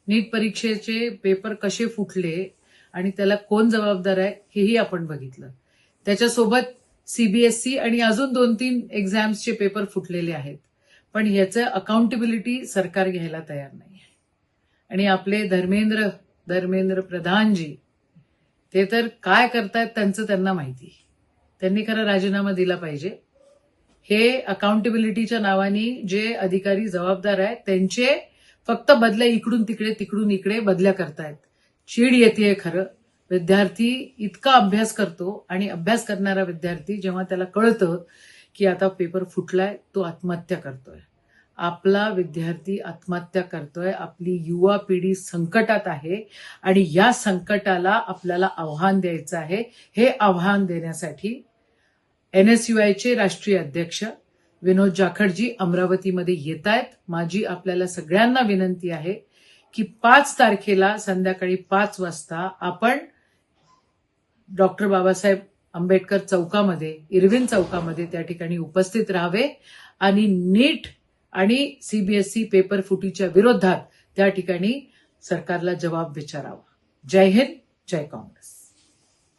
नीट परीक्षेचे पेपर कसे फुटले आणि त्याला कोण जबाबदार आहे हेही आपण बघितलं. त्याच्यासोबत सीबीएसई आणि अजून 2-3 एक्झाम्सचे पेपर फुटलेले आहेत. पण ह्याचं अकाउंटेबिलिटी सरकार घ्यायला तयार नाही आहे. आणि आपले धर्मेंद्र प्रधानजी ते तर काय करतायत त्यांचं त्यांना माहिती. त्यांनी खरं राजीनामा दिला पाहिजे. हे अकाउंटेबिलिटीच्या नावाने जे अधिकारी जबाबदार आहेत त्यांचे फक्त बदल्या इकडून तिकडे बदल्या करतायत. चीड येते खरं. विद्यार्थी इतका अभ्यास करतो आणि अभ्यास करणारा विद्यार्थी जेव्हा त्याला कळतं की आता पेपर फुटलाय तो आत्महत्या करतोय. आपला विद्यार्थी आत्महत्या करतोय. आपली युवा पिढी संकटात आहे आणि या संकटाला आपल्याला आव्हान द्यायचं आहे. हे आव्हान देण्यासाठी NSUIचे राष्ट्रीय अध्यक्ष विनोद जाखडजी अमरावतीमध्ये येत आहेत. माझी आपल्याला सगळ्यांना विनंती आहे की 5 तारखेला संध्याकाळी 5 वाजता आपण डॉक्टर बाबासाहेब आंबेडकर चौकामध्ये, इरविन चौकामध्ये त्या ठिकाणी उपस्थित राहावे आणि नीट आणि सीबीएसई पेपर फुटीच्या विरोधात त्या ठिकाणी सरकारला जबाब विचारावा. जय हिंद, जय काँग्रेस.